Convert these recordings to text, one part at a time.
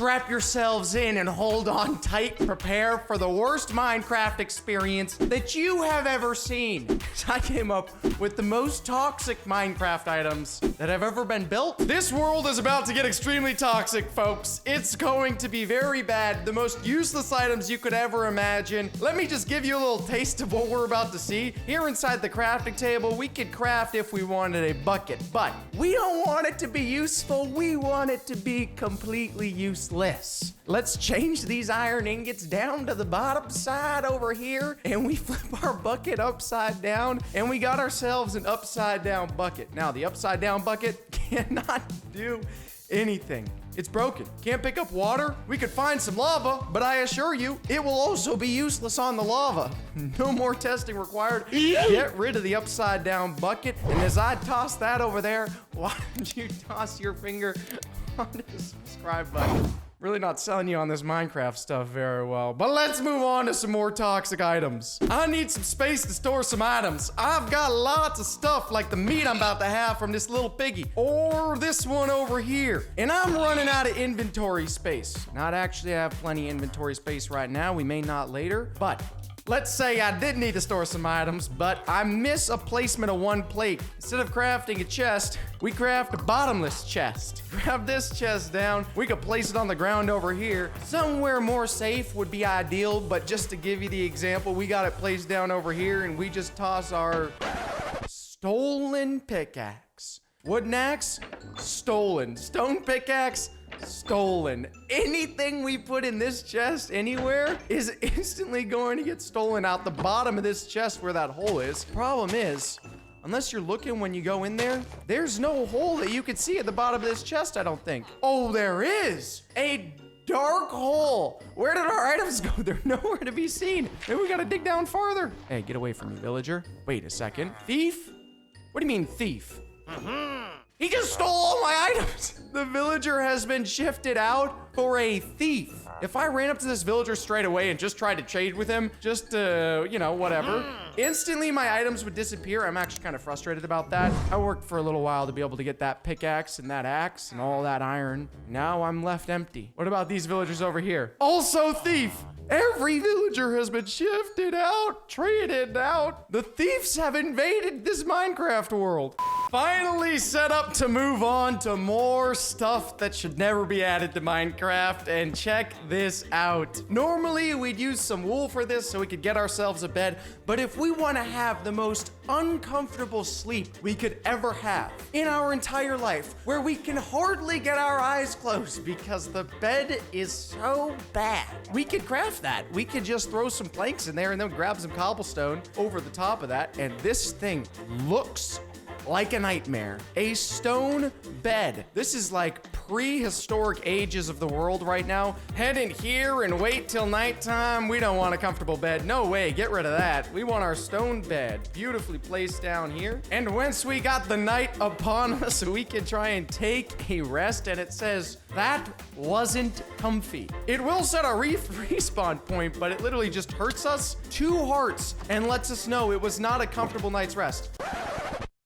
strap yourselves in and hold on tight. Prepare for the worst Minecraft experience that you have ever seen. I came up with the most toxic Minecraft items that have ever been built. This world is about to get extremely toxic, folks. It's going to be very bad. The most useless items you could ever imagine. Let me just give you a little taste of what we're about to see. Here inside the crafting table, we could craft if we wanted a bucket, but we don't want it to be useful. We want it to be completely useless. Let's change these iron ingots down to the bottom side over here, and we flip our bucket upside down, and we got ourselves an upside down bucket. Now, the upside down bucket cannot do anything. It's broken. Can't pick up water. We could find some lava, but I assure you, it will also be useless on the lava. No more testing required. Get rid of the upside down bucket, and as I toss that over there, why don't you toss your finger on the subscribe button? Really not selling you on this Minecraft stuff very well. But let's move on to some more toxic items. I need some space to store some items. I've got lots of stuff like the meat I'm about to have from this little piggy. Or this one over here. And I'm running out of inventory space. Not actually, I have plenty of inventory space right now. We may not later. But let's say I did need to store some items, but I miss a placement of one plate. Instead of crafting a chest, we craft a bottomless chest. Grab this chest down. We could place it on the ground over here. Somewhere more safe would be ideal, but just to give you the example, we got it placed down over here, and we just toss our stolen pickaxe. Wooden axe, stolen. Stone pickaxe, stolen. Anything we put in this chest anywhere is instantly going to get stolen out the bottom of this chest where that hole is. Problem is, unless you're looking when you go in there, there's no hole that you can see at the bottom of this chest, I don't think. Oh, there is a dark hole. Where did our items go? They're nowhere to be seen. Maybe we gotta dig down farther. Hey, get away from me, villager. Wait a second. Thief? What do you mean thief? He just stole all my items. The villager has been shifted out for a thief. If I ran up to this villager straight away and just tried to trade with him, just you know, whatever, instantly my items would disappear. I'm actually kind of frustrated about that. I worked for a little while to be able to get that pickaxe and that axe and all that iron. Now I'm left empty. What about these villagers over here? Also thief. Every villager has been shifted out, traded out. The thieves have invaded this Minecraft world. Finally set up to move on to more stuff that should never be added to Minecraft, and check this out. Normally, we'd use some wool for this so we could get ourselves a bed, but if we want to have the most uncomfortable sleep we could ever have in our entire life, where we can hardly get our eyes closed because the bed is so bad, we could craft that. We could just throw some planks in there and then grab some cobblestone over the top of that, and this thing looks like a nightmare. A stone bed. This is like prehistoric ages of the world right now. Head in here and wait till nighttime. We don't want a comfortable bed. No way, get rid of that. We want our stone bed beautifully placed down here. And once we got the night upon us, we can try and take a rest. And it says, that wasn't comfy. It will set a respawn point, but it literally just hurts us 2 hearts and lets us know it was not a comfortable night's rest.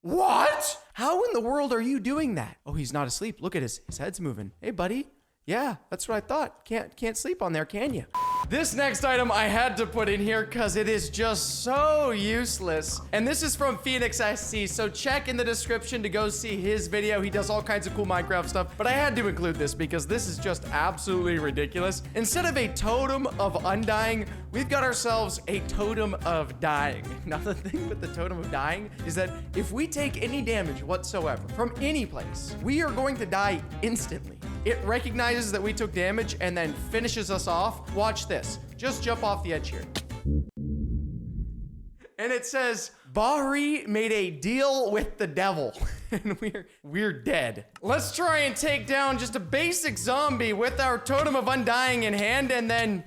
What? How in the world are you doing that? Oh, he's not asleep. Look at his head's moving. Hey, buddy. Yeah, that's what I thought. Can't sleep on there, can you? This next item I had to put in here because it is just so useless. And this is from Pheonix SC, so check in the description to go see his video. He does all kinds of cool Minecraft stuff, but I had to include this because this is just absolutely ridiculous. Instead of a Totem of Undying, we've got ourselves a Totem of Dying. Now, the thing with the Totem of Dying is that if we take any damage whatsoever from any place, we are going to die instantly. It recognizes that we took damage and then finishes us off. Watch this. Just jump off the edge here. And it says, Bahri made a deal with the devil. And we're dead. Let's try and take down just a basic zombie with our Totem of Undying in hand, and then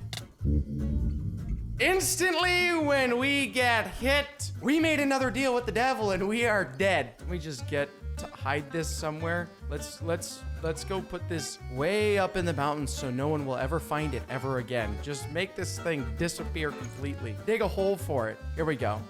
instantly when we get hit, we made another deal with the devil and we are dead. We just get to hide this somewhere. Let's go put this way up in the mountains so no one will ever find it ever again. Just make this thing disappear completely. Dig a hole for it. Here we go.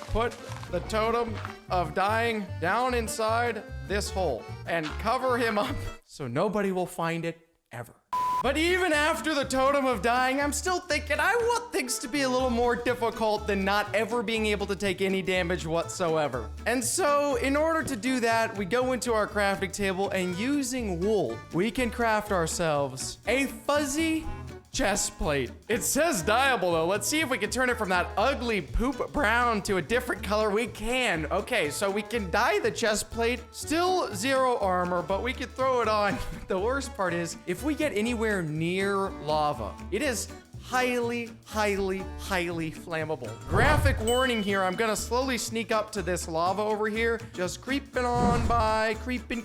Put the Totem of Dying down inside this hole and cover him up so nobody will find it ever. But even after the Totem of Dying, I'm still thinking I want things to be a little more difficult than not ever being able to take any damage whatsoever. And so in order to do that, we go into our crafting table, and using wool, we can craft ourselves a fuzzy chest plate. It says dyeable though. Let's see if we can turn it from that ugly poop brown to a different color. We can. Okay, so we can dye the chest plate. Still 0 armor, but we can throw it on. The worst part is if we get anywhere near lava, it is highly flammable. Graphic warning here, I'm gonna slowly sneak up to this lava over here, just creeping on by, creeping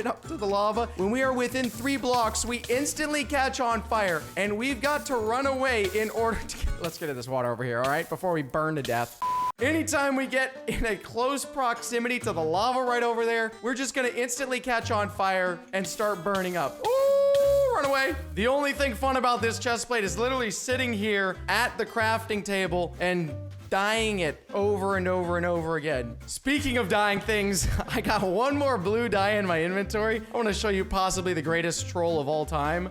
up to the lava. When we are within 3 blocks, we instantly catch on fire, and we've got to run away in order to let's get in this water over here, all right, before we burn to death. Anytime we get in a close proximity to the lava right over there, we're just gonna instantly catch on fire and start burning up. Ooh, run away. The only thing fun about this chest plate is literally sitting here at the crafting table and dyeing it over and over and over again. Speaking of dyeing things, I got one more blue dye in my inventory. I want to show you possibly the greatest troll of all time.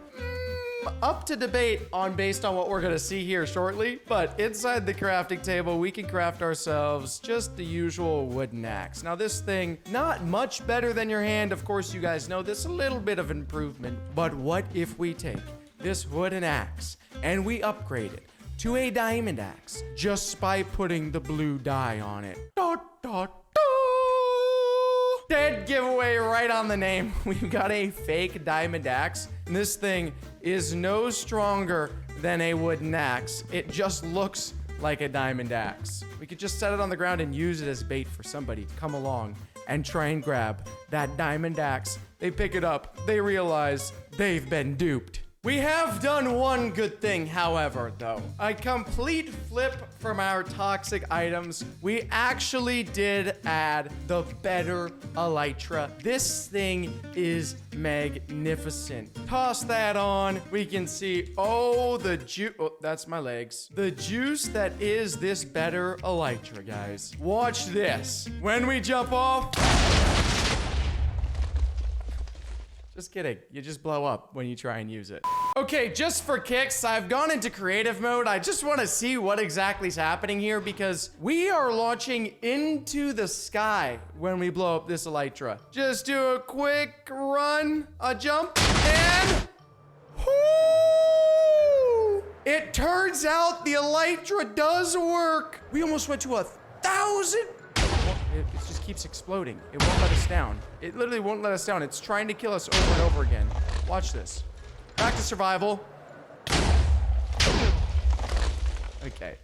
Up to debate on based on what we're gonna see here shortly, but inside the crafting table, we can craft ourselves just the usual wooden axe. Now this thing, not much better than your hand. Of course, you guys know this, a little bit of improvement, but what if we take this wooden axe and we upgrade it to a diamond axe just by putting the blue dye on it? Dead giveaway right on the name. We've got a fake diamond axe, and this thing is no stronger than a wooden axe. It just looks like a diamond axe. We could just set it on the ground and use it as bait for somebody to come along and try and grab that diamond axe. They pick it up, they realize they've been duped. We have done one good thing, however, though. A complete flip from our toxic items. We actually did add the better Elytra. This thing is magnificent. Toss that on. We can see, oh, the juice. Oh, that's my legs. The juice that is this better Elytra, guys. Watch this. When we jump off... Just kidding. You just blow up when you try and use it. Okay, just for kicks, I've gone into creative mode. I just want to see what exactly is happening here because we are launching into the sky when we blow up this Elytra. Just do a quick run, a jump, and... Whoo! It turns out the Elytra does work. We almost went to 1,000. It just keeps exploding. It won't let us down. It literally won't let us down. It's trying to kill us over and over again. Watch this. Back to survival. Okay.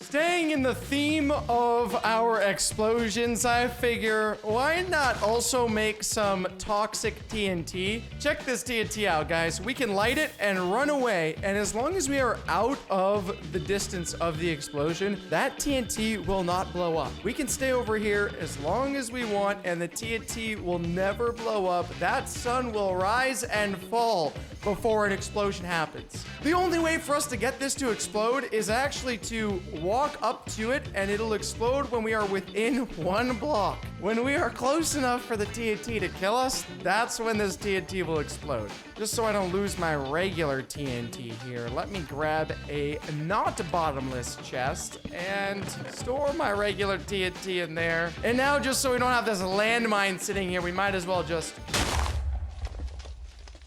Staying in the theme of our explosions, I figure, why not also make some toxic TNT? Check this TNT out, guys. We can light it and run away, and as long as we are out of the distance of the explosion, that TNT will not blow up. We can stay over here as long as we want, and the TNT will never blow up. That sun will rise and fall before an explosion happens. The only way for us to get this to explode is actually to walk up to it, and it'll explode when we are within 1 block. When we are close enough for the TNT to kill us, that's when this TNT will explode. Just so I don't lose my regular TNT here, let me grab a not bottomless chest and store my regular TNT in there. And now, just so we don't have this landmine sitting here, we might as well just...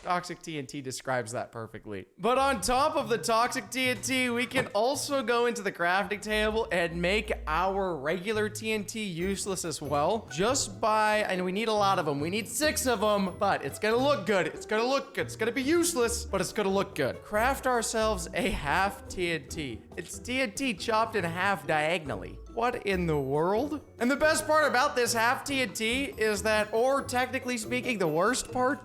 Toxic TNT describes that perfectly. But on top of the toxic TNT, we can also go into the crafting table and make our regular TNT useless as well. Just by, and we need a lot of them. We need 6 of them, but it's gonna look good. It's gonna look good. It's gonna be useless, but it's gonna look good. Craft ourselves a half TNT. It's TNT chopped in half diagonally. What in the world? And the best part about this half TNT is that, or technically speaking, the worst part,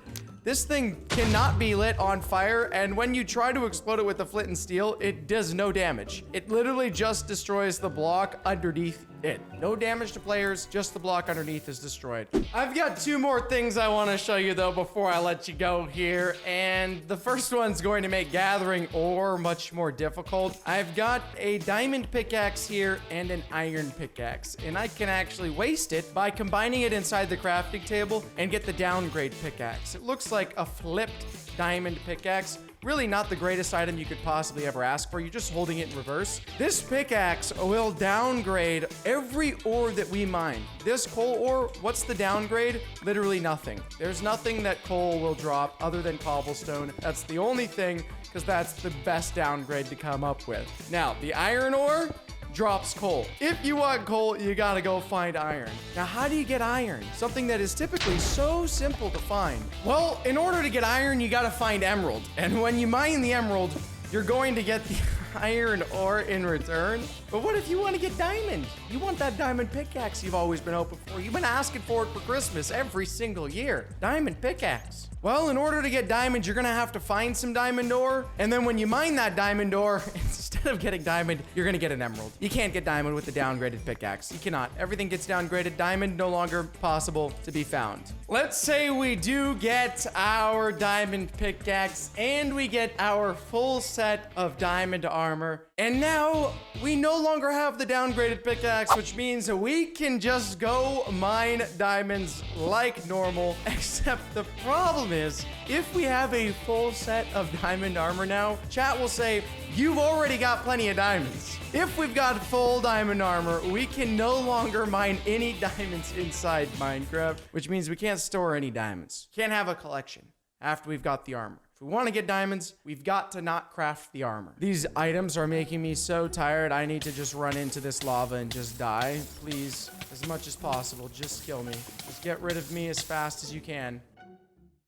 this thing cannot be lit on fire, and when you try to explode it with the flint and steel, it does no damage. It literally just destroys the block underneath it. No damage to players, just the block underneath is destroyed. I've got 2 more things I want to show you though before I let you go here, and the first one's going to make gathering ore much more difficult. I've got a diamond pickaxe here and an iron pickaxe, and I can actually waste it by combining it inside the crafting table and get the downgrade pickaxe. It looks like a flipped diamond pickaxe, really not the greatest item you could possibly ever ask for. You're just holding it in reverse. This pickaxe will downgrade every ore that we mine. This coal ore, what's the downgrade? Literally nothing. There's nothing that coal will drop other than cobblestone. That's the only thing, because that's the best downgrade to come up with. Now, the iron ore drops coal. If you want coal, you gotta go find iron. Now, how do you get iron? Something that is typically so simple to find. Well, in order to get iron, you gotta find emerald. And when you mine the emerald, you're going to get the iron ore in return. But what if you want to get diamond? You want that diamond pickaxe you've always been hoping for. You've been asking for it for Christmas every single year. Diamond pickaxe. Well, in order to get diamond, you're gonna have to find some diamond ore. And then when you mine that diamond ore, instead of getting diamond, you're gonna get an emerald. You can't get diamond with the downgraded pickaxe. You cannot. Everything gets downgraded. Diamond no longer possible to be found. Let's say we do get our diamond pickaxe and we get our full set of diamond armor. And now we no longer have the downgraded pickaxe, which means we can just go mine diamonds like normal, except the problem is, if we have a full set of diamond armor now, chat will say, you've already got plenty of diamonds. If we've got full diamond armor, we can no longer mine any diamonds inside Minecraft, which means we can't store any diamonds. Can't have a collection after we've got the armor. If we want to get diamonds, we've got to not craft the armor. These items are making me so tired. I need to just run into this lava and just die. Please, as much as possible, just kill me. Just get rid of me as fast as you can.